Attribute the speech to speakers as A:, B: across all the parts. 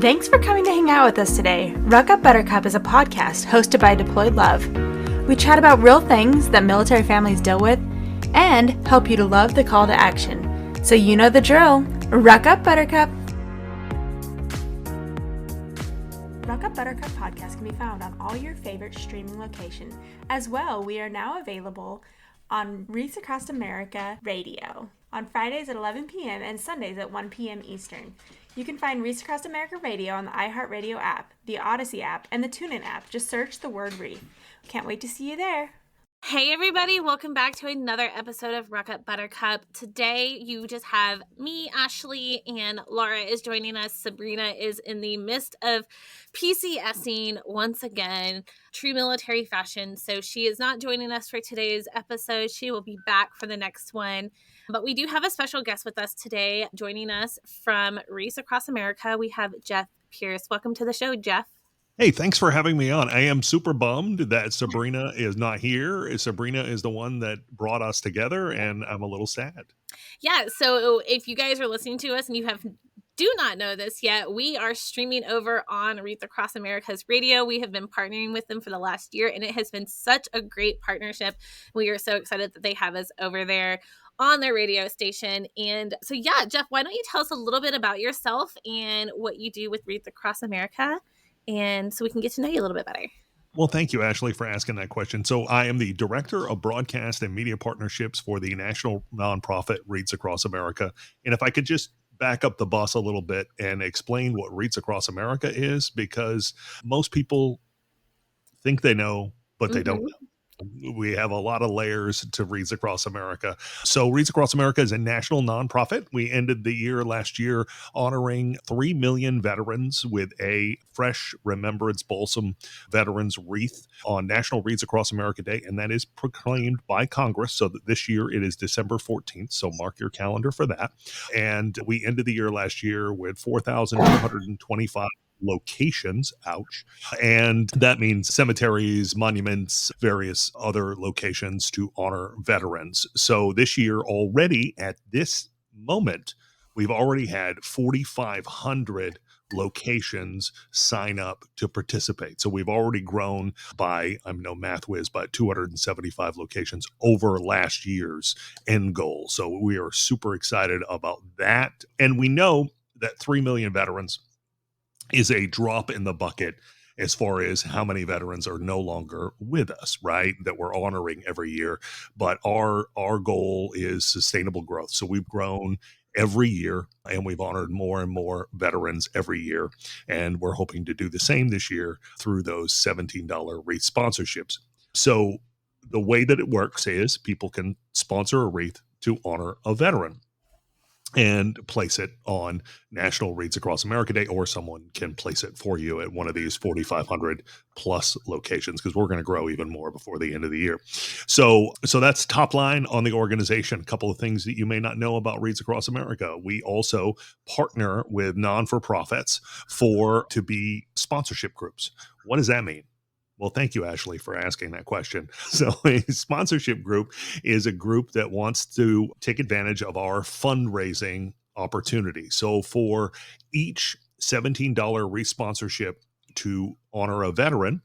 A: Thanks for coming to hang out with us today. Ruck Up Buttercup is a podcast hosted by Deployed Love. We chat about real things that military families deal with and help you to love the call to action. So you know the drill. Ruck Up Buttercup. Ruck Up Buttercup podcast can be found on all your favorite streaming locations. As well, we are now available on Wreaths Across America Radio on Fridays at 11 p.m. and Sundays at 1 p.m. Eastern. You can find Wreaths Across America Radio on the iHeartRadio app, the Odyssey app, and the TuneIn app. Just search the word Wreath. Can't wait to see you there.
B: Hey everybody, welcome back to another episode of Ruck Up Buttercup. Today you just have me, Ashley, and Lara is joining us. Sabrina is in the midst of PCSing once again, true military fashion. So she is not joining us for today's episode. She will be back for the next one. But we do have a special guest with us today. Joining us from Wreaths Across America, we have Jeff Pierce. Welcome to the show, Jeff.
C: Hey, thanks for having me on. I am super bummed that Sabrina is not here. Sabrina is the one that brought us together, and I'm a little sad.
B: Yeah, so if you guys are listening to us and you do not know this yet, we are streaming over on Wreaths Across America's radio. We have been partnering with them for the last year, and it has been such a great partnership. We are so excited that they have us over there on their radio station. And so, yeah, Jeff, why don't you tell us a little bit about yourself and what you do with Wreaths Across America? And so we can get to know you a little bit better.
C: Well, thank you, Ashley, for asking that question. So I am the Director of Broadcast and Media Partnerships for the national nonprofit Wreaths Across America. And if I could just back up the bus a little bit and explain what Wreaths Across America is, because most people think they know, but they don't know. We have a lot of layers to Wreaths Across America. So Wreaths Across America is a national nonprofit. We ended the year last year honoring 3 million veterans with a fresh remembrance balsam veterans wreath on National Wreaths Across America Day. And that is proclaimed by Congress. So that this year it is December 14th. So mark your calendar for that. And we ended the year last year with 4,225 locations, ouch. And that means cemeteries, monuments, various other locations to honor veterans. So this year already at this moment, we've already had 4,500 locations sign up to participate. So we've already grown by, I'm no math whiz, but 275 locations over last year's end goal. So we are super excited about that. And we know that 3 million veterans is a drop in the bucket as far as how many veterans are no longer with us, right? That we're honoring every year. But our goal is sustainable growth. So we've grown every year and we've honored more and more veterans every year. And we're hoping to do the same this year through those $17 wreath sponsorships. So the way that it works is people can sponsor a wreath to honor a veteran and place it on National Wreaths Across America Day, or someone can place it for you at one of these 4,500 plus locations, because we're going to grow even more before the end of the year. So that's top line on the organization. A couple of things that you may not know about Wreaths Across America. We also partner with non-for-profits to be sponsorship groups. What does that mean? Well, thank you, Ashley, for asking that question. So a sponsorship group is a group that wants to take advantage of our fundraising opportunity. So for each $17 wreath sponsorship to honor a veteran,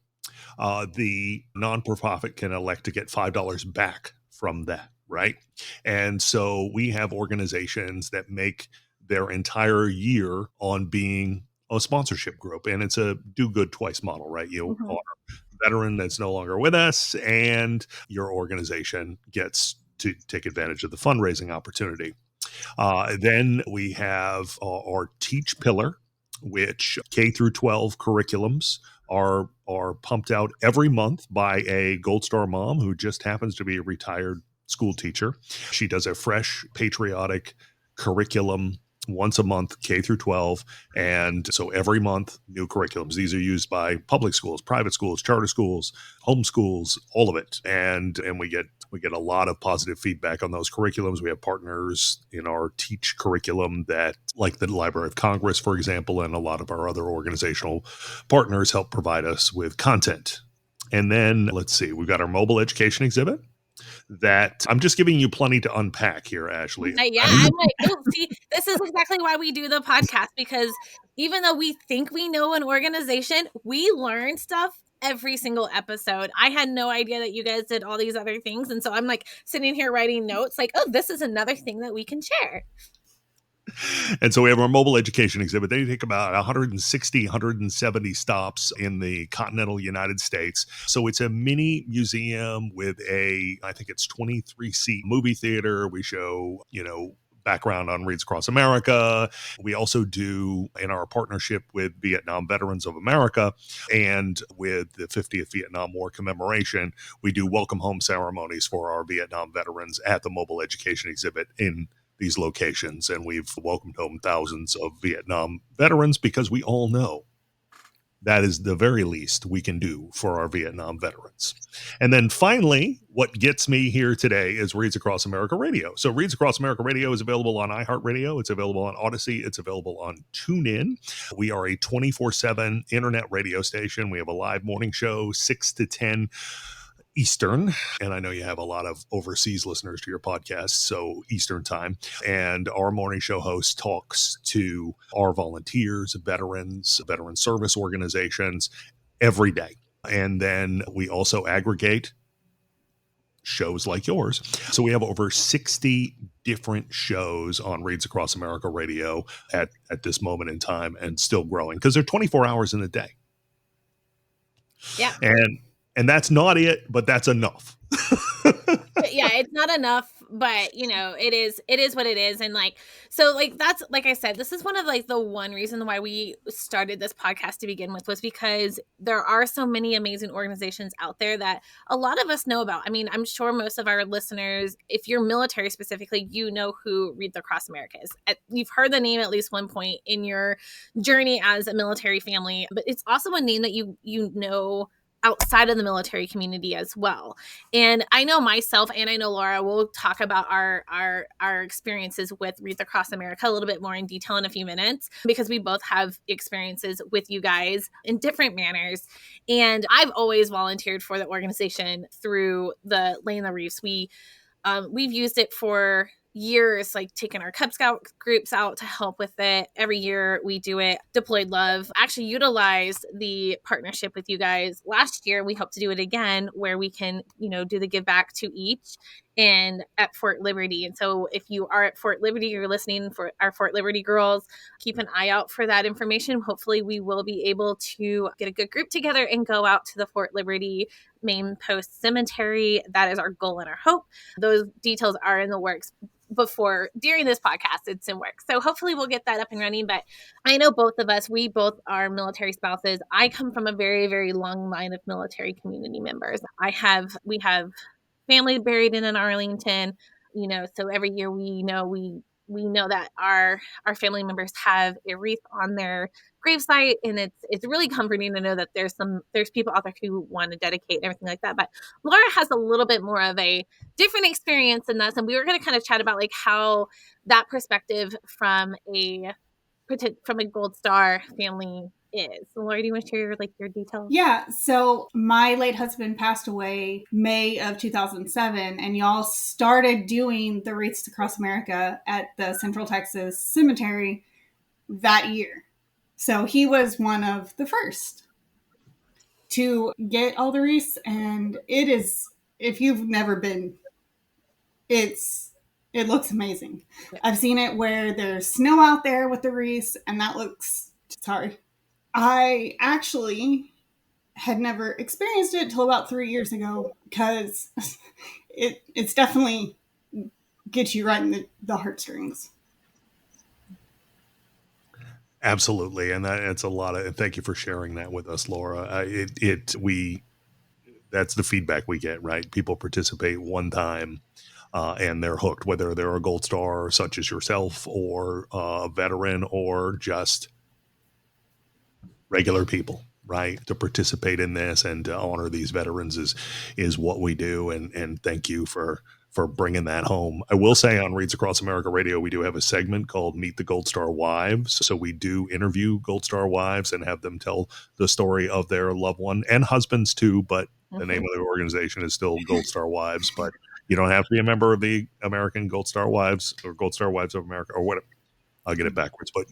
C: the non-profit can elect to get $5 back from that, right? And so we have organizations that make their entire year on being a sponsorship group, and it's a do good twice model, right? You honor a veteran that's no longer with us, and your organization gets to take advantage of the fundraising opportunity. Then we have our Teach pillar, which K through 12 curriculums are pumped out every month by a Gold Star mom who just happens to be a retired school teacher. She does a fresh patriotic curriculum once a month, K through 12. And so every month, new curriculums. These are used by public schools, private schools, charter schools, home schools, all of it. And we get a lot of positive feedback on those curriculums. We have partners in our Teach curriculum that, like the Library of Congress, for example, and a lot of our other organizational partners help provide us with content. And then let's see, we've got our mobile education exhibit. That I'm just giving you plenty to unpack here, Ashley.
B: Yeah, I'm like, oh, see, this is exactly why we do the podcast, because even though we think we know an organization, we learn stuff every single episode. I had no idea that you guys did all these other things. And so I'm like sitting here writing notes like, oh, this is another thing that we can share.
C: And so we have our mobile education exhibit. They take about 160, 170 stops in the continental United States. So it's a mini museum with I think it's 23-seat movie theater. We show, background on Wreaths Across America. We also do, in our partnership with Vietnam Veterans of America and with the 50th Vietnam War commemoration, we do welcome home ceremonies for our Vietnam veterans at the mobile education exhibit in these locations. And we've welcomed home thousands of Vietnam veterans because we all know that is the very least we can do for our Vietnam veterans. And then finally, what gets me here today is Wreaths Across America Radio. So Wreaths Across America Radio is available on iHeartRadio. It's available on Odyssey. It's available on TuneIn. We are a 24/7 internet radio station. We have a live morning show, 6 to 10 Eastern. And I know you have a lot of overseas listeners to your podcast, so Eastern time. And our morning show host talks to our volunteers, veterans, veteran service organizations every day. And then we also aggregate shows like yours. So we have over 60 different shows on Wreaths Across America Radio at this moment in time, and still growing because they're 24 hours in a day.
B: Yeah.
C: And that's not it, but that's enough.
B: Yeah, it's not enough, but it is what it is. And that's, like I said, this is one of the one reason why we started this podcast to begin with, was because there are so many amazing organizations out there that a lot of us know about. I mean, I'm sure most of our listeners, if you're military specifically, you know who Wreaths Across America is. You've heard the name at least one point in your journey as a military family, but it's also a name that you know outside of the military community as well. And I know myself, and I know Laura will talk about our experiences with Wreaths Across America a little bit more in detail in a few minutes, because we both have experiences with you guys in different manners. And I've always volunteered for the organization through the Laying the Wreaths. We've used it for years, taking our Cub Scout groups out to help with it. Every year we do it. Deployed Love actually utilized the partnership with you guys last year. We hope to do it again, where we can, do the give back to each and at Fort Liberty. And so if you are at Fort Liberty, you're listening for our Fort Liberty girls, keep an eye out for that information. Hopefully we will be able to get a good group together and go out to the Fort Liberty Main Post Cemetery. That is our goal and our hope. Those details are in the works. During this podcast, it's in work. So hopefully we'll get that up and running. But I know both of us, we both are military spouses. I come from a very, very long line of military community members. We have family buried in Arlington, so every year we know that our family members have a wreath on their gravesite, and it's really comforting to know that there's people out there who want to dedicate and everything like that. But Laura has a little bit more of a different experience than us, and we were going to kind of chat about how that perspective from a Gold Star family is. So Laura, do you want to share your details?
D: Yeah, so my late husband passed away May of 2007, and y'all started doing the Wreaths Across America at the Central Texas Cemetery that year. So he was one of the first to get all the wreaths, and it is, if you've never been, it looks amazing. Yeah. I've seen it where there's snow out there with the wreaths, and that looks, sorry. I actually had never experienced it until about 3 years ago, because it's definitely gets you right in the heartstrings.
C: Absolutely. And it's a lot of, thank you for sharing that with us, Laura. That's the feedback we get, right? People participate one time and they're hooked, whether they're a Gold Star such as yourself, or a veteran, or just regular people, right? To participate in this and to honor these veterans is what we do. And thank you for bringing that home. I will say on Wreaths Across America Radio, we do have a segment called Meet the Gold Star Wives. So we do interview Gold Star wives and have them tell the story of their loved one, and husbands too, but the name of the organization is still Gold Star Wives. But you don't have to be a member of the American Gold Star Wives or Gold Star Wives of America or whatever. I'll get it backwards, but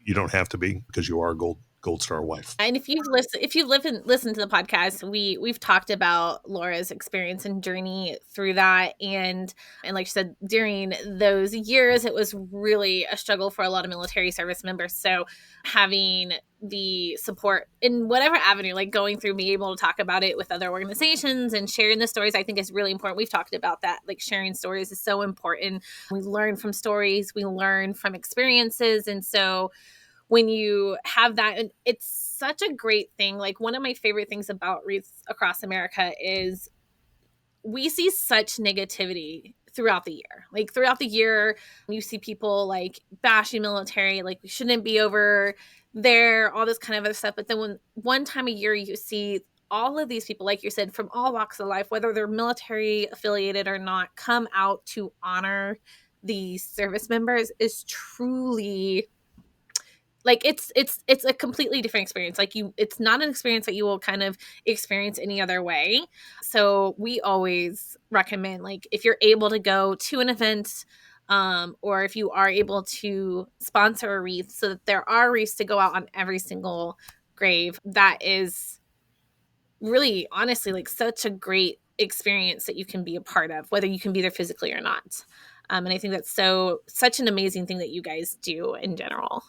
C: you don't have to be, because you are a Gold Star wife.
B: And if you've listened to the podcast, we've talked about Laura's experience and journey through that, and like you said, during those years, it was really a struggle for a lot of military service members. So having the support in whatever avenue, like going through, being able to talk about it with other organizations and sharing the stories, I think is really important. We've talked about that, like sharing stories is so important. We learn from stories, we learn from experiences, and so when you have that, and it's such a great thing. Like, one of my favorite things about Wreaths Across America is we see such negativity throughout the year. Like, throughout the year, you see people like bashing military, like we shouldn't be over there, all this kind of other stuff. But then when one time a year you see all of these people, like you said, from all walks of life, whether they're military affiliated or not, come out to honor these service members, is truly, like, it's a completely different experience. Like, it's not an experience that you will kind of experience any other way. So we always recommend, like, if you're able to go to an event, or if you are able to sponsor a wreath, so that there are wreaths to go out on every single grave, that is really, honestly, like, such a great experience that you can be a part of, whether you can be there physically or not. And I think that's such an amazing thing that you guys do in general.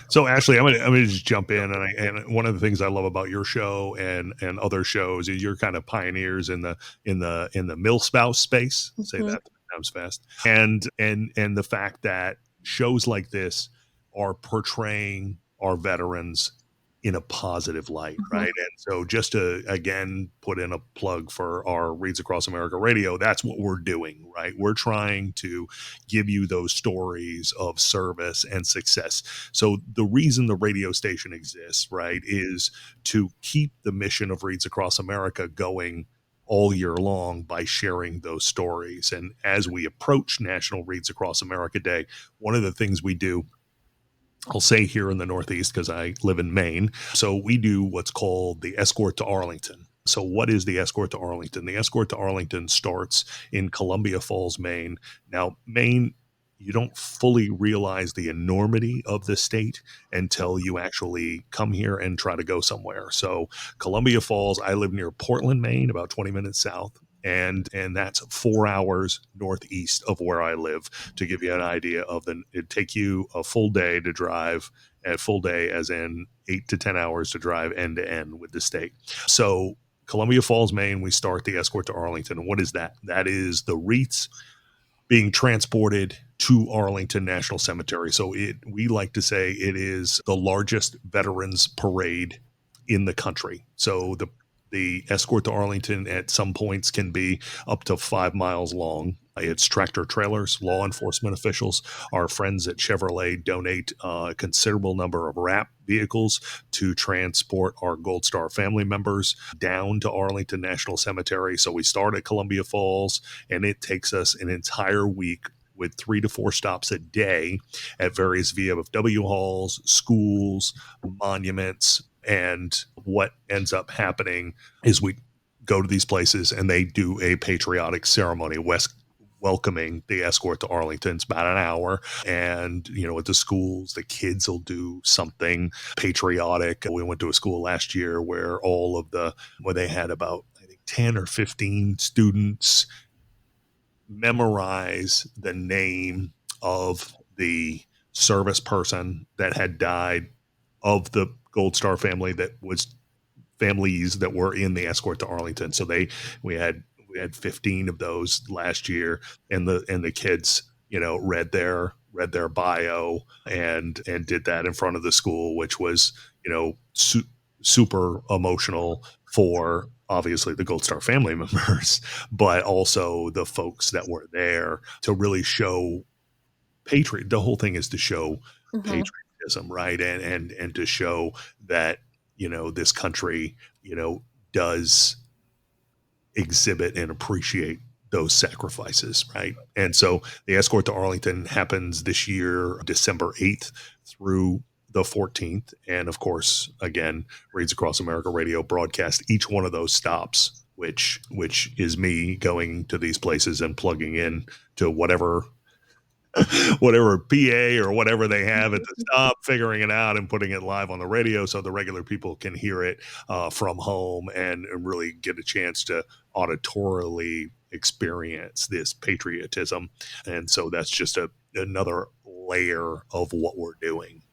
C: So Ashley, I'm gonna just jump in, and one of the things I love about your show and other shows is you're kind of pioneers in the milspouse space. Mm-hmm. Say that 3 times fast. And the fact that shows like this are portraying our veterans in a positive light, mm-hmm. right? And so, just to again put in a plug for our Wreaths Across America Radio, that's what we're doing, right? We're trying to give you those stories of service and success. So the reason the radio station exists, right, is to keep the mission of Wreaths Across America going all year long by sharing those stories. And as we approach National Wreaths Across America Day, one of the things we do, I'll say here in the Northeast, because I live in Maine. So we do what's called the Escort to Arlington. So what is the Escort to Arlington? The Escort to Arlington starts in Columbia Falls, Maine. Now, Maine, you don't fully realize the enormity of the state until you actually come here and try to go somewhere. So Columbia Falls, I live near Portland, Maine, about 20 minutes south. And that's 4 hours northeast of where I live, to give you an idea of it'd take you a full day to drive, at full day as in 8 to 10 hours to drive end to end with the state. So Columbia Falls, Maine, we start the Escort to Arlington. And what is that? That is the wreaths being transported to Arlington National Cemetery. So we like to say it is the largest veterans parade in the country. So the Escort to Arlington at some points can be up to 5 miles long. It's tractor trailers, law enforcement officials. Our friends at Chevrolet donate a considerable number of wrap vehicles to transport our Gold Star family members down to Arlington National Cemetery. So we start at Columbia Falls, and it takes us an entire week with 3 to 4 stops a day at various VFW halls, schools, monuments. And what ends up happening is we go to these places and they do a patriotic ceremony, welcoming the Escort to Arlington. It's about an hour. And, at the schools, the kids will do something patriotic. We went to a school last year where where they had about, I think, 10 or 15 students memorize the name of the service person that had died of the Gold Star family, that was families that were in the Escort to Arlington. So we had 15 of those last year, and the kids, read their bio and did that in front of the school, which was, super emotional for obviously the Gold Star family members, but also the folks that were there to really show the whole thing is to show patriotism, right? And to show that, this country, does exhibit and appreciate those sacrifices, right? And so the Escort to Arlington happens this year, December 8th through the 14th. And of course, again, Wreaths Across America Radio broadcast each one of those stops, which is me going to these places and plugging in to whatever whatever PA or whatever they have at the stop, figuring it out and putting it live on the radio so the regular people can hear it from home and really get a chance to auditorily experience this patriotism. And so that's just another layer of what we're doing.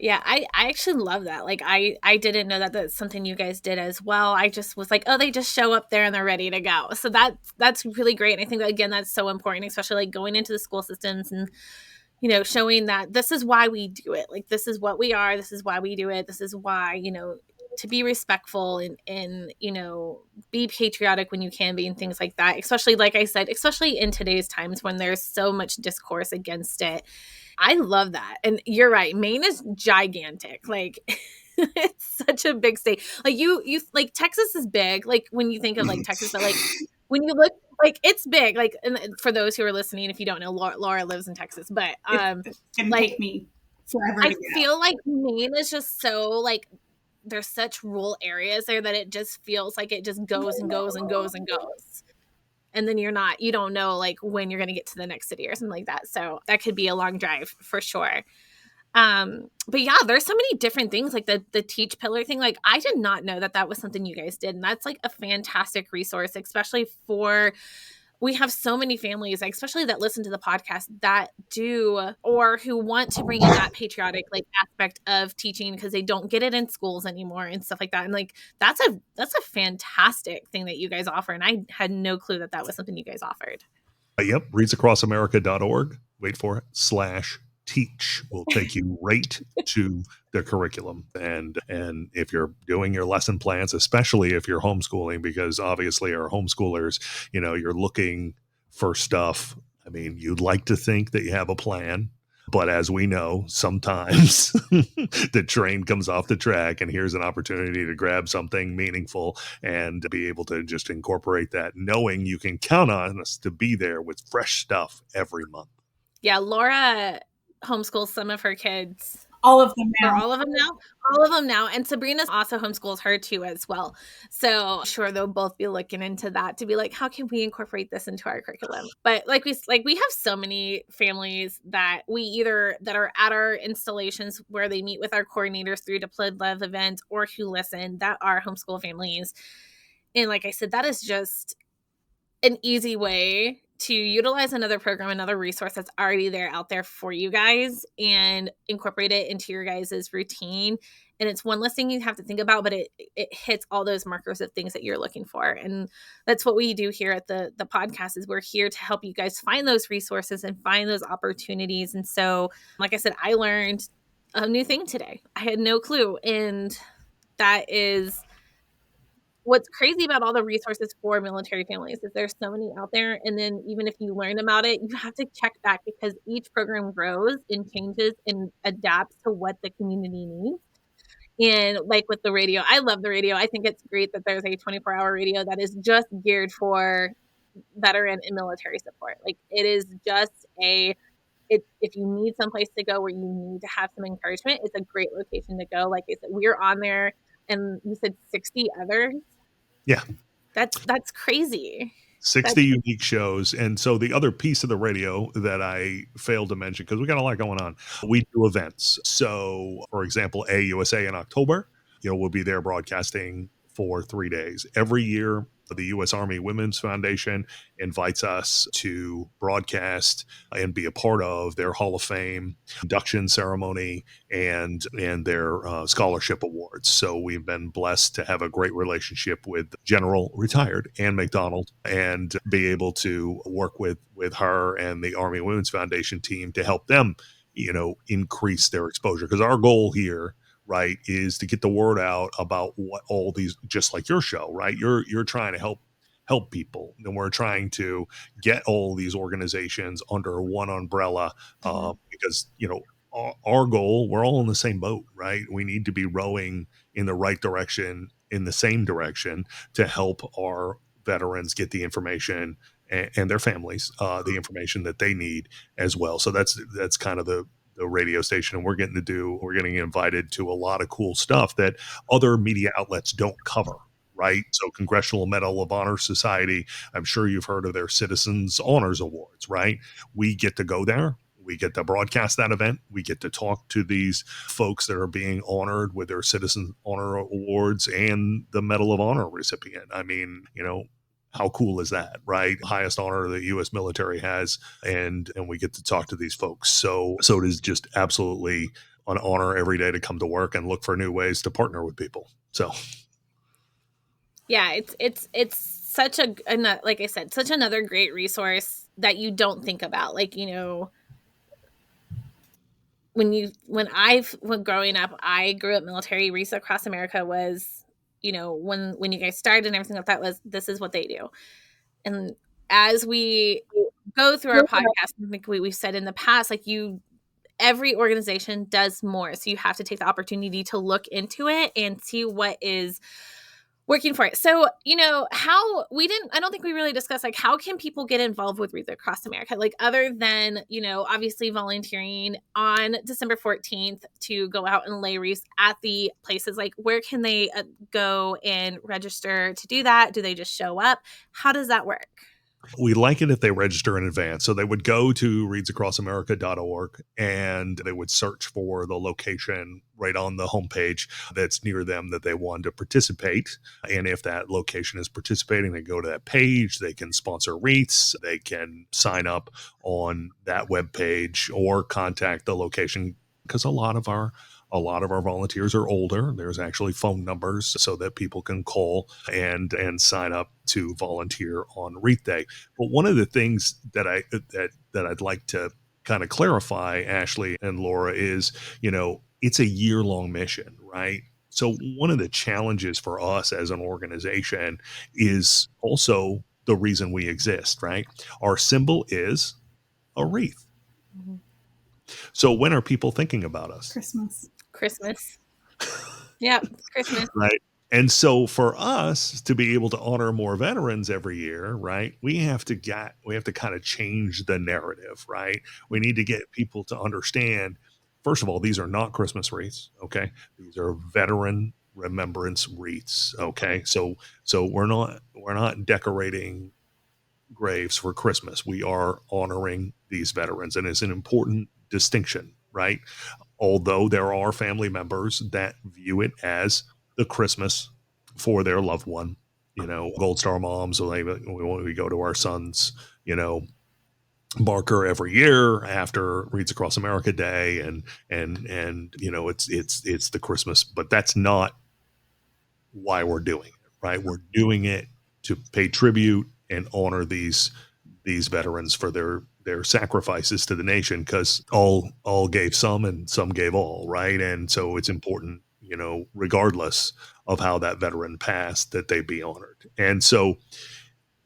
B: Yeah, I actually love that. Like, I didn't know that that's something you guys did as well. I just was like, oh, they just show up there and they're ready to go. So that's really great. And I think, again, that's so important, especially like going into the school systems and, you know, showing that this is why we do it. Like, this is what we are. This is why we do it. This is why, you know, to be respectful and, you know, be patriotic when you can be and things like that. Especially, like I said, especially in today's times when there's so much discourse against it. I love that. And you're right. Maine is gigantic. Like, it's such a big state. Like you like Texas is big. Like when you think of like Texas, but like when you look, like it's big. Like, and for those who are listening, if you don't know, Laura lives in Texas, but
D: it's gonna
B: like
D: take me forever.
B: I feel like Maine is just so like there's such rural areas there that it just feels like it just goes and goes and goes and goes. And then you don't know like when you're going to get to the next city or something like that. So that could be a long drive for sure. But yeah, there's so many different things like the teach pillar thing. Like I did not know that was something you guys did. And that's like a fantastic resource, especially we have so many families, like, especially that listen to the podcast that do, or who want to bring in that patriotic like aspect of teaching because they don't get it in schools anymore and stuff like that. And like, that's a fantastic thing that you guys offer. And I had no clue that was something you guys offered.
C: Yep. wreathsacrossamerica.org. Wait for it. /teach will take you right to the curriculum. And if you're doing your lesson plans, especially if you're homeschooling, because obviously our homeschoolers, you know, you're looking for stuff. I mean, you'd like to think that you have a plan, but as we know, sometimes the train comes off the track and here's an opportunity to grab something meaningful and be able to just incorporate that, knowing you can count on us to be there with fresh stuff every month.
B: Yeah, Laura homeschools some of her kids.
D: All of them now.
B: All of them now. And Sabrina also homeschools her too as well. So sure, they'll both be looking into that to be like, how can we incorporate this into our curriculum? But we have so many families that that are at our installations where they meet with our coordinators through Deployed Love events or who listen that are homeschool families. And like I said, that is just an easy way to utilize another program, another resource that's already out there for you guys and incorporate it into your guys' routine. And it's one less thing you have to think about, but it hits all those markers of things that you're looking for. And that's what we do here at the podcast is we're here to help you guys find those resources and find those opportunities. And so, like I said, I learned a new thing today. I had no clue. And that is what's crazy about all the resources for military families is there's so many out there. And then even if you learn about it, you have to check back because each program grows and changes and adapts to what the community needs. And like with the radio, I love the radio. I think it's great that there's a 24-hour radio that is just geared for veteran and military support. Like it is just if you need someplace to go where you need to have some encouragement, it's a great location to go. Like I said, we're on there. And you said 60 others?
C: Yeah.
B: That's crazy.
C: 60 unique shows. And so the other piece of the radio that I failed to mention, because we got a lot going on, we do events. So, for example, AUSA in October, we'll be there broadcasting for 3 days. Every year, the U.S. Army Women's Foundation invites us to broadcast and be a part of their Hall of Fame induction ceremony and their scholarship awards. So we've been blessed to have a great relationship with General Retired Ann McDonald and be able to work with her and the Army Women's Foundation team to help them, increase their exposure. Because our goal here, right, is to get the word out about what all these, just like your show, right? You're trying to help people, and we're trying to get all these organizations under one umbrella because our goal, we're all in the same boat, right? We need to be rowing in the right direction, in the same direction, to help our veterans get the information and their families the information that they need as well. So that's kind of the radio station, and we're getting invited to a lot of cool stuff that other media outlets don't cover, right? So Congressional Medal of Honor Society, I'm sure you've heard of their Citizens Honors Awards, right? We get to go there. We get to broadcast that event. We get to talk to these folks that are being honored with their Citizen Honor Awards and the Medal of Honor recipient. I mean, how cool is that, right? Highest honor the U.S. military has, and we get to talk to these folks. So it is just absolutely an honor every day to come to work and look for new ways to partner with people. So,
B: yeah, it's such like I said, such another great resource that you don't think about. Like, when growing up, I grew up military. Wreaths Across America was, when you guys started and everything like that, this is what they do. And as we go through our podcast, I think we've said in the past, like every organization does more. So you have to take the opportunity to look into it and see what is working for it. So, I don't think we really discussed, like, how can people get involved with Wreaths Across America? Like, other than, obviously volunteering on December 14th to go out and lay wreaths at the places, like, where can they go and register to do that? Do they just show up? How does that work?
C: we like it if they register in advance. So they would go to wreathsacrossamerica.org and they would search for the location right on the homepage that's near them that they want to participate. And if that location is participating, they go to that page, they can sponsor wreaths, they can sign up on that webpage or contact the location, because a lot of our volunteers are older. There's actually phone numbers so that people can call and sign up to volunteer on Wreath Day. But one of the things that I'd like to kind of clarify, Ashley and Laura, is, it's a year-long mission, right? So one of the challenges for us as an organization is also the reason we exist, right? Our symbol is a wreath. Mm-hmm. So when are people thinking about us?
B: Christmas. Yeah, Christmas.
C: Right. And so for us to be able to honor more veterans every year, right, we have to kind of change the narrative, right? We need to get people to understand, first of all, these are not Christmas wreaths, okay? These are veteran remembrance wreaths, okay? So we're not decorating graves for Christmas. We are honoring these veterans, and it's an important distinction, right? Although there are family members that view it as the Christmas for their loved one, Gold Star moms, we go to our son's, marker every year after Wreaths Across America Day, and it's the Christmas, but that's not why we're doing it, right? We're doing it to pay tribute and honor these veterans for their sacrifices to the nation, because all gave some and some gave all, right? And so it's important, regardless of how that veteran passed, that they be honored. And so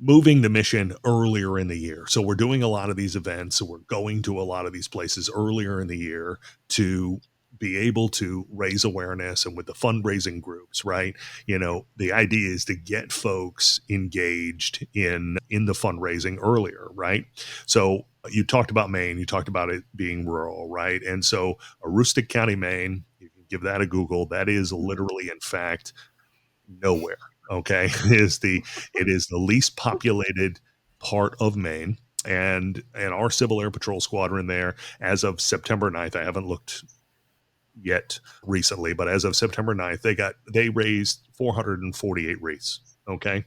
C: moving the mission earlier in the year. So we're doing a lot of these events. So we're going to a lot of these places earlier in the year to be able to raise awareness, and with the fundraising groups, right? The idea is to get folks engaged in the fundraising earlier, right? So you talked about Maine, you talked about it being rural, right? And so Aroostook County, Maine, you can give that a Google. That is literally, in fact, nowhere. Okay. It is the least populated part of Maine. And our Civil Air Patrol squadron there, as of September 9th, I haven't looked yet recently, but as of September 9th, they raised 448 wreaths. Okay.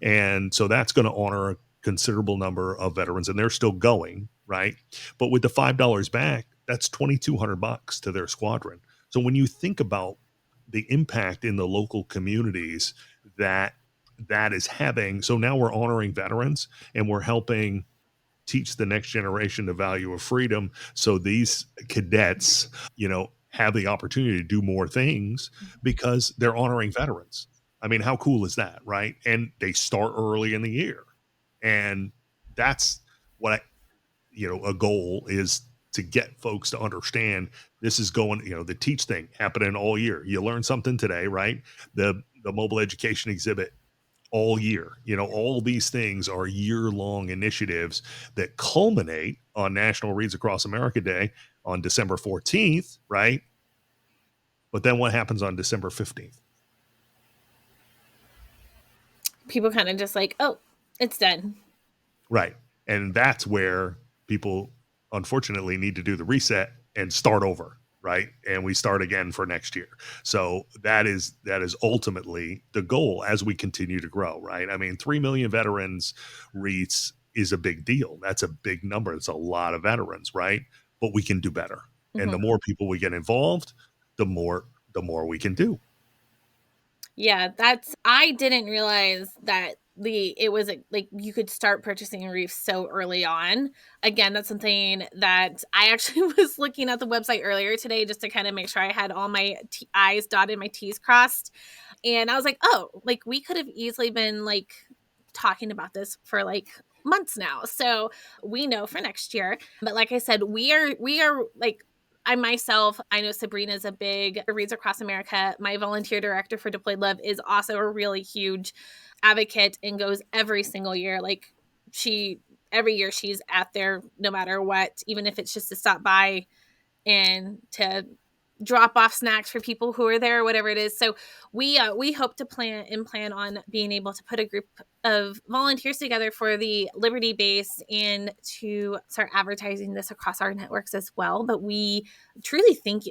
C: And so that's going to honor a considerable number of veterans, and they're still going, right? But with the $5 back, that's $2,200 to their squadron. So when you think about the impact in the local communities that is having, so now we're honoring veterans and we're helping teach the next generation the value of freedom. So these cadets, have the opportunity to do more things because they're honoring veterans. I mean, how cool is that, right? And they start early in the year. And that's what a goal is, to get folks to understand this is going, the teach thing happening all year. You learn something today, right? The mobile education exhibit all year. All these things are year-long initiatives that culminate on National Wreaths Across America Day on December 14th, right? But then what happens on December 15th?
B: people kind of just like, oh, it's done.
C: Right. And that's where people unfortunately need to do the reset and start over. Right. And we start again for next year. So that is ultimately the goal as we continue to grow. Right. I mean, 3 million veterans wreaths is a big deal. That's a big number. It's a lot of veterans. Right. But we can do better. And the more people we get involved, the more we can do.
B: Yeah, I didn't realize that it was like you could start purchasing wreaths so early on. Again, that's something that I actually was looking at the website earlier today just to kind of make sure I had all my I's dotted, my T's crossed. And I was like, oh, like we could have easily been like talking about this for like months now. So we know for next year. But like I said, we are like, I know Sabrina's a big Wreaths Across America. My volunteer director for Deployed Love is also a really huge advocate and goes every single year. Like every year she's at there no matter what, even if it's just to stop by and to drop off snacks for people who are there or whatever it is. So we hope to plan on being able to put a group of volunteers together for the Liberty base and to start advertising this across our networks as well. But we truly thank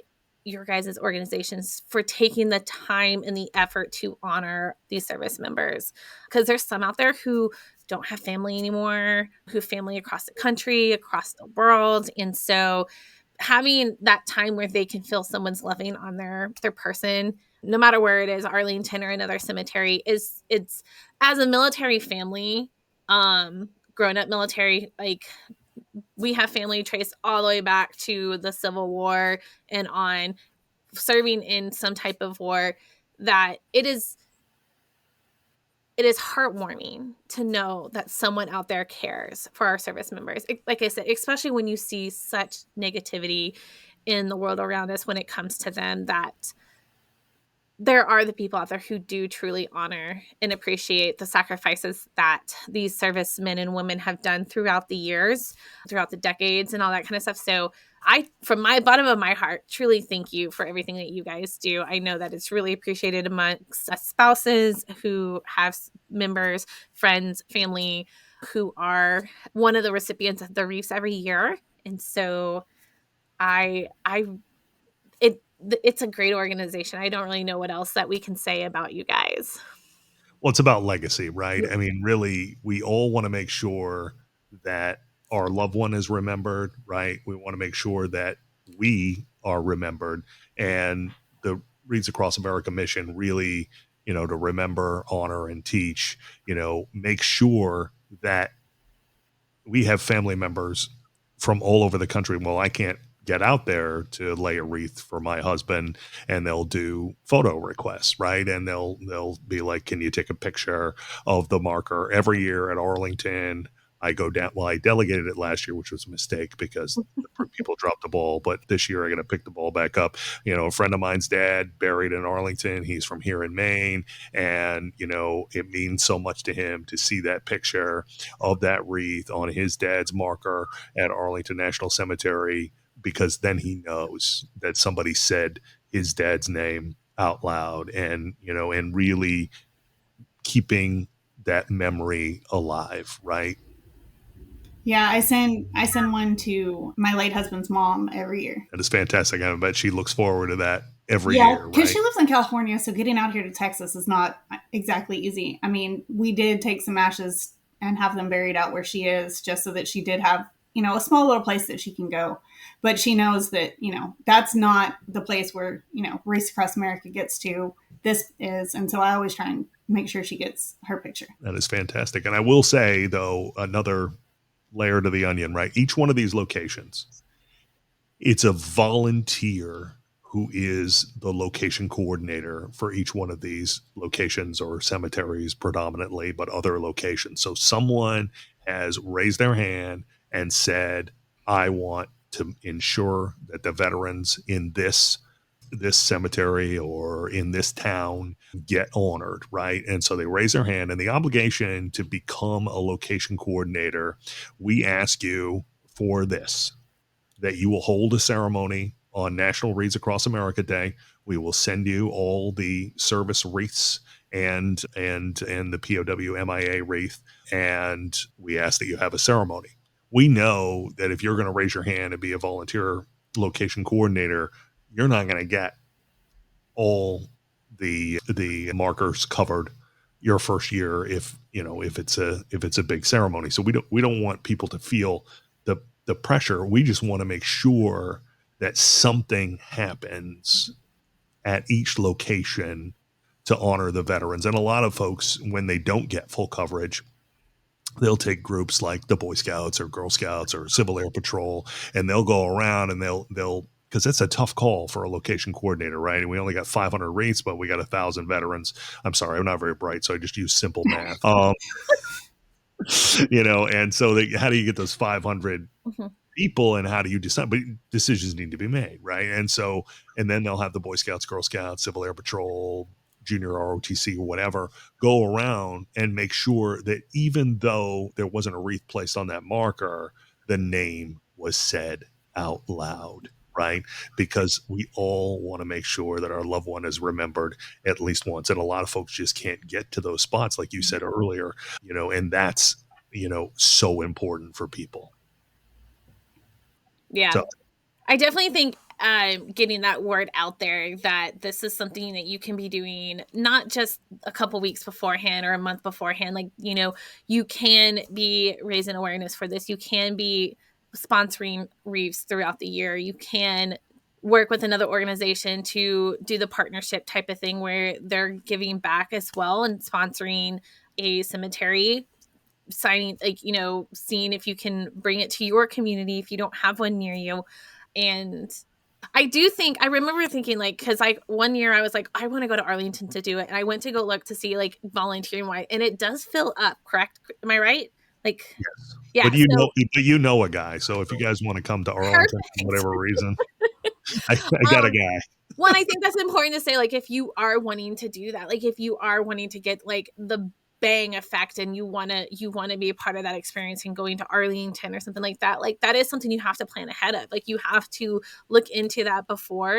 B: your guys' organizations for taking the time and the effort to honor these service members, because there's some out there who don't have family anymore, who have family across the country, across the world. And so having that time where they can feel someone's loving on their person, no matter where it is, Arlington or another cemetery, it's as a military family, grown up military, like we have family traced all the way back to the Civil War and on, serving in some type of war, that it is heartwarming to know that someone out there cares for our service members. Like I said, especially when you see such negativity in the world around us when it comes to them, that there are the people out there who do truly honor and appreciate the sacrifices that these servicemen and women have done throughout the years, throughout the decades and all that kind of stuff. So I, from my bottom of my heart, truly thank you for everything that you guys do. I know that it's really appreciated amongst us spouses who have members, friends, family who are one of the recipients of the wreaths every year. And so it's a great organization. I don't really know what else that we can say about you guys.
C: Well, it's about legacy, right? I mean, really, we all want to make sure that our loved one is remembered, right? We want to make sure that we are remembered. And the Wreaths Across America mission really, to remember, honor, and teach, make sure that we have family members from all over the country. Well, I can't get out there to lay a wreath for my husband, and they'll do photo requests, right? And they'll be like, can you take a picture of the marker? Every year at Arlington, I go down. Well, I delegated it last year, which was a mistake because people dropped the ball. But this year, I'm going to pick the ball back up. A friend of mine's dad buried in Arlington. He's from here in Maine. And, it means so much to him to see that picture of that wreath on his dad's marker at Arlington National Cemetery, because then he knows that somebody said his dad's name out loud, and, and really keeping that memory alive, right?
D: Yeah, I send one to my late husband's mom every year.
C: That is fantastic. I bet she looks forward to that every
D: year.
C: Yeah,
D: because she lives in California, so getting out here to Texas is not exactly easy. I mean, we did take some ashes and have them buried out where she is, just so that she did have, a small little place that she can go. But she knows that, that's not the place where, Wreaths Across America gets to. This is. And so I always try and make sure she gets her picture.
C: That is fantastic. And I will say, though, another layer to the onion, right? Each one of these locations, it's a volunteer who is the location coordinator for each one of these locations, or cemeteries predominantly, but other locations. So someone has raised their hand and said, I want to ensure that the veterans in this cemetery or in this town get honored, right? And so they raise their hand, and the obligation to become a location coordinator, we ask you for this, that you will hold a ceremony on National Wreaths Across America Day. We will send you all the service wreaths and the POW MIA wreath, and we ask that you have a ceremony. We know that if you're going to raise your hand and be a volunteer location coordinator, you're not going to get all the markers covered your first year if it's a big ceremony. So we don't want people to feel the pressure. We just want to make sure that something happens at each location to honor the veterans. And a lot of folks, when they don't get full coverage, they'll take groups like the Boy Scouts or Girl Scouts or Civil Air Patrol, and they'll go around and they'll because it's a tough call for a location coordinator, right? And we only got 500 wreaths, but we got 1,000 veterans. I'm sorry, I'm not very bright, so I just use simple math. And so how do you get those 500 people, and how do you decide? But decisions need to be made, right? And then they'll have the Boy Scouts, Girl Scouts, Civil Air Patrol, Junior ROTC, or whatever, go around and make sure that even though there wasn't a wreath placed on that marker, the name was said out loud, right? Because we all want to make sure that our loved one is remembered at least once. And a lot of folks just can't get to those spots, like you said earlier, and that's, so important for people.
B: Yeah. So, I definitely think getting that word out there that this is something that you can be doing not just a couple weeks beforehand or a month beforehand. Like, you can be raising awareness for this. You can be sponsoring wreaths throughout the year. You can work with another organization to do the partnership type of thing where they're giving back as well and sponsoring a cemetery, signing, seeing if you can bring it to your community if you don't have one near you. And I remember thinking, because one year I was like, I want to go to Arlington to do it. And I went to go look to see volunteering wise, and it does fill up, correct? Am I right?
C: Yes.
B: Yeah.
C: But you know a guy. So if you guys want to come to Arlington for whatever reason, I got a guy.
B: Well, I think that's important to say, if you are wanting to do that, if you are wanting to get the bang effect and you want to be a part of that experience and going to Arlington or something like that is something you have to plan ahead of. You have to look into that before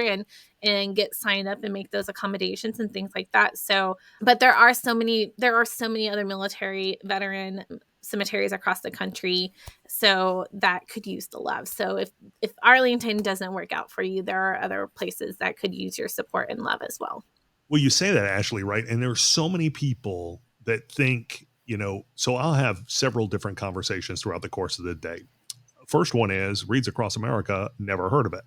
B: and get signed up and make those accommodations and things like that. So, but there are so many other military veteran cemeteries across the country, so that could use the love. So if Arlington doesn't work out for you, there are other places that could use your support and love as well.
C: Well, you say that, Ashley, right? And there are so many people that think, so I'll have several different conversations throughout the course of the day. First one is Wreaths Across America, never heard of it.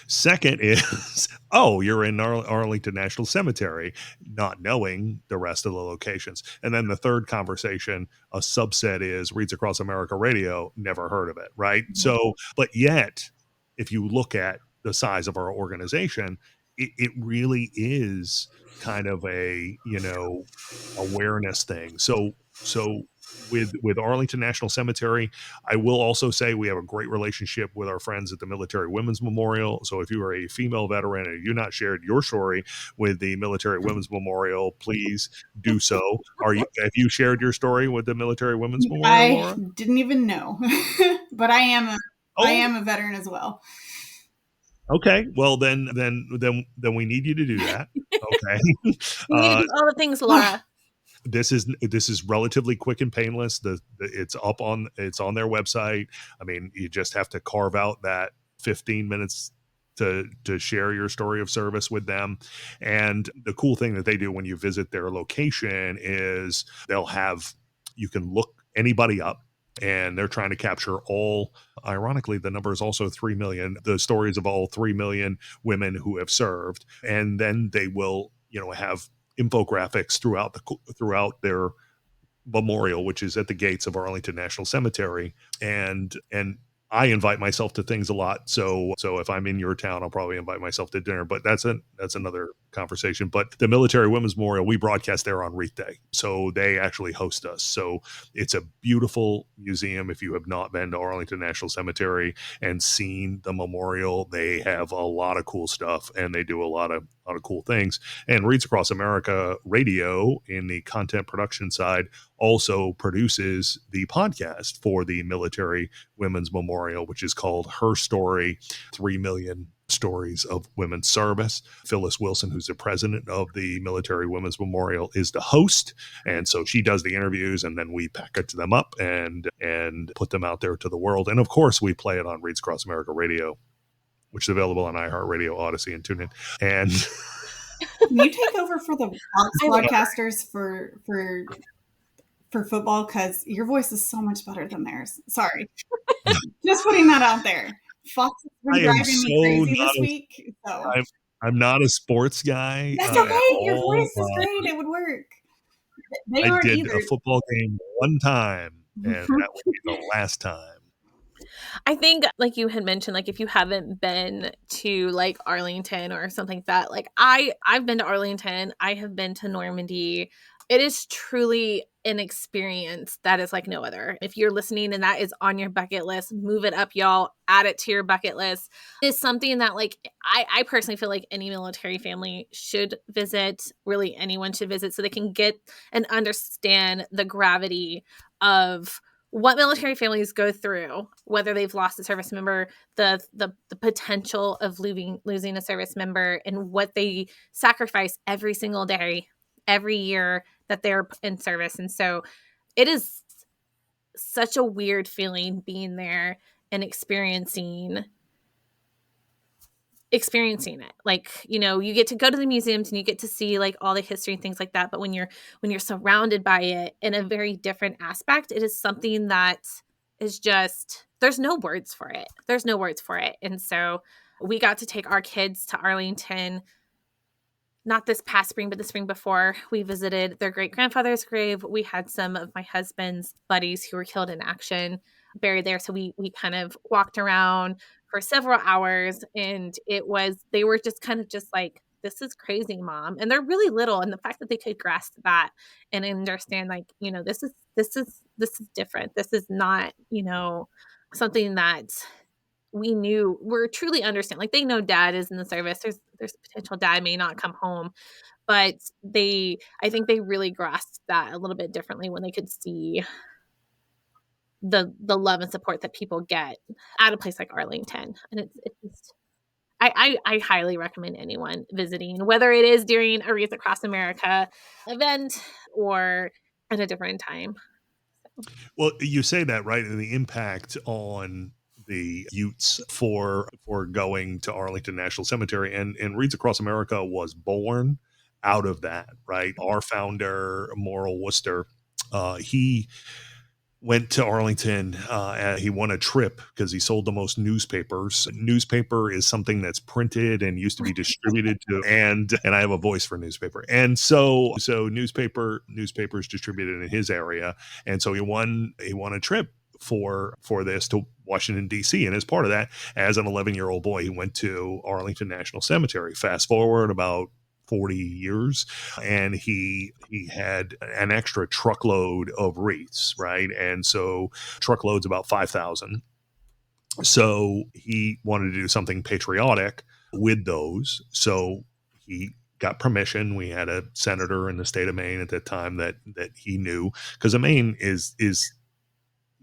C: Second is, oh, you're in Arlington National Cemetery, not knowing the rest of the locations. And then the third conversation, a subset is Wreaths Across America Radio, never heard of it, right? Mm-hmm. So, but yet, if you look at the size of our organization, it really is kind of a, awareness thing. So with Arlington National Cemetery, I will also say we have a great relationship with our friends at the Military Women's Memorial. So if you are a female veteran and you've not shared your story with the Military Women's Memorial, please do so. Have you shared your story with the Military Women's Memorial, Laura?
D: I didn't even know, but I am a veteran as well.
C: Okay, well then we need you to do that. Okay,
B: you need to do all the things, Laura.
C: This is relatively quick and painless. It's on their website. I mean, you just have to carve out that 15 minutes to share your story of service with them. And the cool thing that they do when you visit their location is you can look anybody up. And they're trying to capture ironically, the number is also 3 million, the stories of all 3 million women who have served. And then they will, have infographics throughout their memorial, which is at the gates of Arlington National Cemetery. And I invite myself to things a lot. So if I'm in your town, I'll probably invite myself to dinner, but that's another conversation. But the Military Women's Memorial, we broadcast there on Wreath Day. So they actually host us. So it's a beautiful museum. If you have not been to Arlington National Cemetery and seen the memorial, they have a lot of cool stuff and they do a lot of cool things. And Wreaths Across America Radio, in the content production side, also produces the podcast for the Military Women's Memorial, which is called Her Story, 3 Million stories of women's service. Phyllis Wilson, who's the president of the Military Women's Memorial, is the host. And so she does the interviews, and then we package them up and put them out there to the world. And of course, we play it on Wreaths Across America Radio, which is available on iHeartRadio, Odyssey, and TuneIn. And
D: can you take over for the broadcasters for football? Because your voice is so much better than theirs. Sorry. Just putting that out there. Fox has been driving me crazy this week. So.
C: I'm not a sports guy.
D: That's okay. Your voice is great. It would work.
C: I did a football game one time, and that would be the last time.
B: I think, like you had mentioned, like if you haven't been to like Arlington or something like that, like I've been to Arlington, I have been to Normandy. It is truly an experience that is like no other. If you're listening and that is on your bucket list, move it up, y'all. Add it to your bucket list. It's something that like I personally feel like any military family should visit. Really, anyone should visit so they can get and understand the gravity of what military families go through, whether they've lost a service member, the potential of losing a service member, and what they sacrifice every single day, every year that they're in service. And so it is such a weird feeling being there and experiencing it. Like, you know, you get to go to the museums and you get to see like all the history and things like that. But when you're surrounded by it in a very different aspect, it is something that is just, there's no words for it. And so we got to take our kids to Arlington, not this past spring, but the spring before. We visited their great grandfather's grave. We had some of my husband's buddies who were killed in action buried there. So we kind of walked around for several hours, and they were just kind of just like, this is crazy, Mom. And they're really little. And the fact that they could grasp that and understand, like, you know, this is different. This is not, you know, something that we're truly understand. Like, they know Dad is in the service. There's potential Dad may not come home, but I think they really grasped that a little bit differently when they could see the love and support that people get at a place like Arlington. And it's just, I highly recommend anyone visiting, whether it is during a Wreaths Across America event or at a different time.
C: Well, you say that, right? And the impact on the Utes for going to Arlington National Cemetery and Wreaths Across America was born out of that, right? Our founder, Morrill Worcester, he went to Arlington. He won a trip because he sold the most newspapers. Newspaper is something that's printed and used to be distributed to, and I have a voice for newspaper. And so newspapers distributed in his area. And so he won a trip for this to Washington, D.C. And as part of that, as an 11-year-old boy, he went to Arlington National Cemetery. Fast forward about 40 years, and he had an extra truckload of wreaths, right? And so truckload's about 5,000. So he wanted to do something patriotic with those. So he got permission. We had a senator in the state of Maine at that time that he knew, because Maine is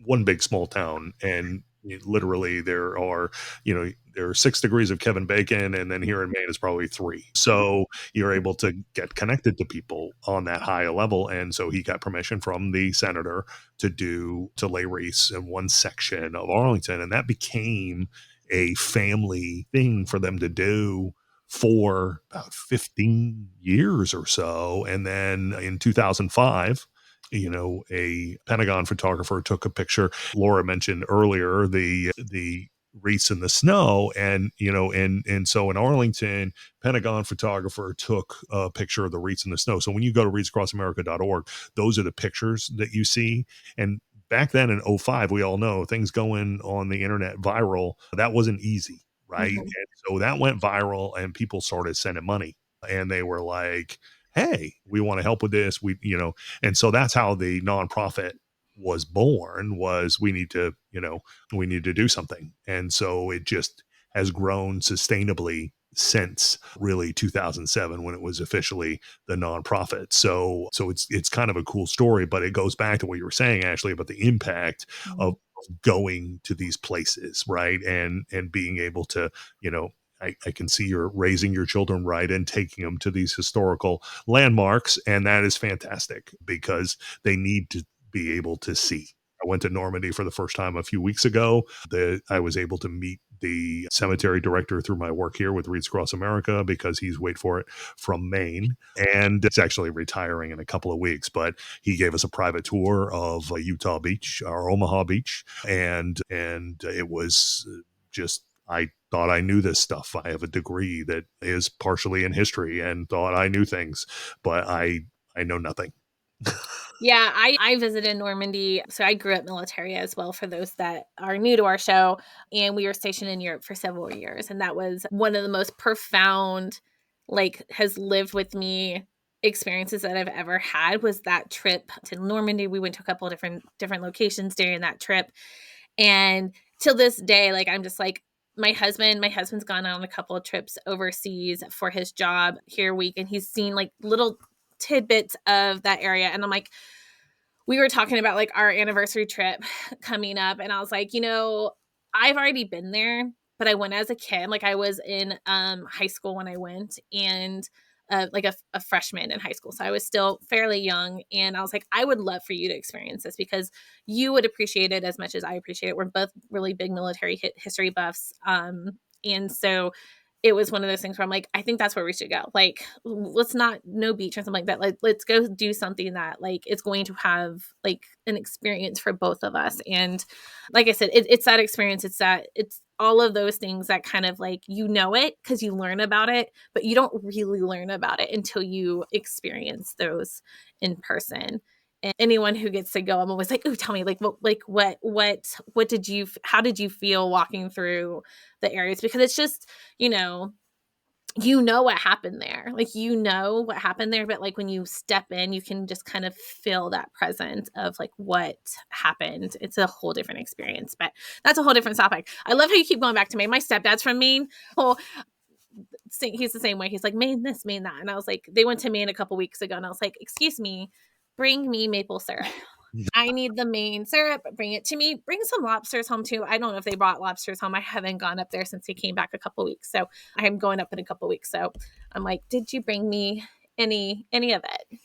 C: one big small town, and literally there are 6 degrees of Kevin Bacon, and then here in Maine is probably 3. So you're able to get connected to people on that high level. And so he got permission from the senator to lay wreaths in one section of Arlington. And that became a family thing for them to do for about 15 years or so. And then in 2005, a Pentagon photographer took a picture. Laura mentioned earlier the wreaths in the snow, and so in Arlington, Pentagon photographer took a picture of the wreaths in the snow. So when you go to wreathsacrossamerica.org, those are the pictures that you see. And back then in 2005, we all know things going on the internet viral, that wasn't easy, right? Mm-hmm. And so that went viral, and people started sending money, and they were like, hey, we want to help with this. And so that's how the nonprofit was born, was we need to do something. And so it just has grown sustainably since really 2007, when it was officially the nonprofit. So it's kind of a cool story, but it goes back to what you were saying, Ashley, about the impact of going to these places, right? And being able to, I can see you're raising your children right and taking them to these historical landmarks. And that is fantastic because they need to be able to see. I went to Normandy for the first time a few weeks ago. I was able to meet the cemetery director through my work here with Wreaths Across America because he's, wait for it, from Maine. And it's actually retiring in a couple of weeks. But he gave us a private tour of Utah Beach, or Omaha Beach. And it was just, I thought I knew this stuff. I have a degree that is partially in history and thought I knew things, but I know nothing.
B: Yeah, I visited Normandy. So I grew up military as well, for those that are new to our show. And we were stationed in Europe for several years. And that was one of the most profound, like, has lived with me experiences that I've ever had, was that trip to Normandy. We went to a couple of different locations during that trip. And till this day, like, I'm just like, my husband's gone on a couple of trips overseas for his job here a week, and he's seen like little tidbits of that area. And I'm like, we were talking about like our anniversary trip coming up, and I was like, I've already been there, but I went as a kid. Like, I was in high school when I went, and like a freshman in high school. So I was still fairly young. And I was like, I would love for you to experience this because you would appreciate it as much as I appreciate it. We're both really big military history buffs. And so it was one of those things where I'm like, I think that's where we should go. Like, let's not no beach or something like that. Like, let's go do something that like it's going to have like an experience for both of us. And like I said, it's that experience. It's all of those things that kind of like, it because you learn about it, but you don't really learn about it until you experience those in person. And anyone who gets to go, I'm always like, "Ooh, tell me, what did you? How did you feel walking through the areas?" Because it's just, what happened there. Like, what happened there, but like when you step in, you can just kind of feel that presence of like what happened. It's a whole different experience, but that's a whole different topic. I love how you keep going back to Maine. My stepdad's from Maine. Oh, he's the same way. He's like, Maine this, Maine that. And I was like, they went to Maine a couple weeks ago, and I was like, excuse me, bring me maple syrup. I need the Maine syrup. Bring it to me. Bring some lobsters home too. I don't know if they brought lobsters home. I haven't gone up there since he came back a couple weeks. So I'm going up in a couple weeks. So I'm like, did you bring me any of it?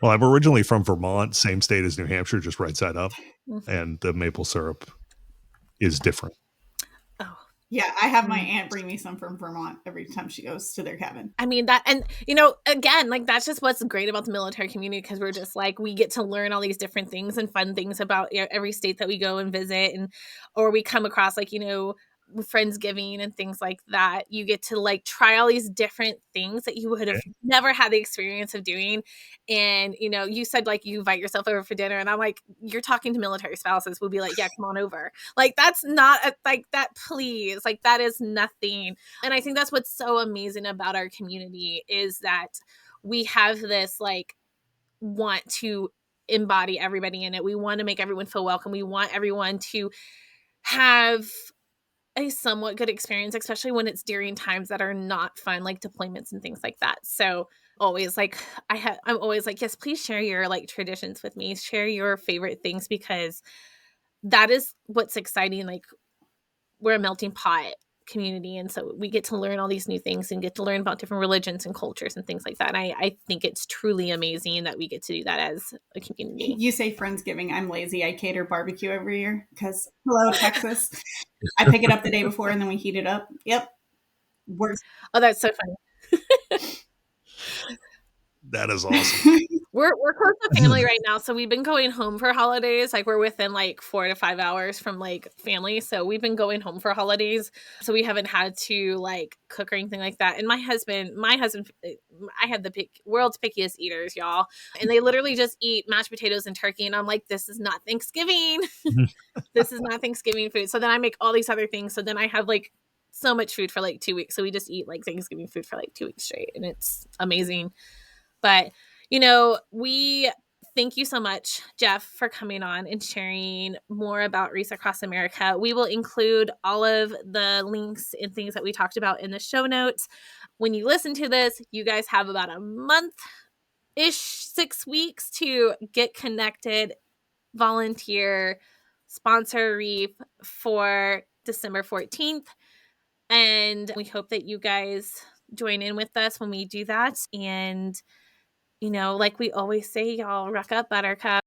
C: Well, I'm originally from Vermont, same state as New Hampshire, just right side up. Mm-hmm. And the maple syrup is different.
B: Oh.
D: Yeah, I have my aunt bring me some from Vermont every time she goes to their cabin.
B: I mean, that, and again, like, that's just what's great about the military community, because we're just like, we get to learn all these different things and fun things about every state that we go and visit, or we come across, like, Friendsgiving and things like that. You get to like try all these different things that you would have never had the experience of doing. And you said like you invite yourself over for dinner, and I'm like, you're talking to military spouses, we'll be like, yeah, come on over. Like, that's not like that, please. Like, that is nothing. And I think that's what's so amazing about our community, is that we have this like want to embody everybody in it. We want to make everyone feel welcome. We want everyone to have a somewhat good experience, especially when it's during times that are not fun, like deployments and things like that. So always like, I'm always like, yes, please share your like traditions with me, share your favorite things, because that is what's exciting. Like, we're a melting pot community, and so we get to learn all these new things and get to learn about different religions and cultures and things like that. And I think it's truly amazing that we get to do that as a community.
D: You say Friendsgiving. I'm lazy. I cater barbecue every year because, hello, Texas. I pick it up the day before and then we heat it up. Yep. Works.
B: Oh, that's so funny.
C: That is awesome.
B: We're close to family right now, so we've been going home for holidays. Like, we're within like 4 to 5 hours from like family, so we've been going home for holidays. So we haven't had to like cook or anything like that. And my husband, I have the world's pickiest eaters, y'all, and they literally just eat mashed potatoes and turkey. And I'm like, this is not Thanksgiving. This is not Thanksgiving food. So then I make all these other things. So then I have like so much food for like 2 weeks. So we just eat like Thanksgiving food for like 2 weeks straight, and it's amazing. But we thank you so much, Jeff, for coming on and sharing more about Wreaths Across America. We will include all of the links and things that we talked about in the show notes. When you listen to this, you guys have about a month-ish, 6 weeks to get connected, volunteer, sponsor a reef for December 14th. And we hope that you guys join in with us when we do that. And, like we always say, y'all, Ruck Up Buttercup.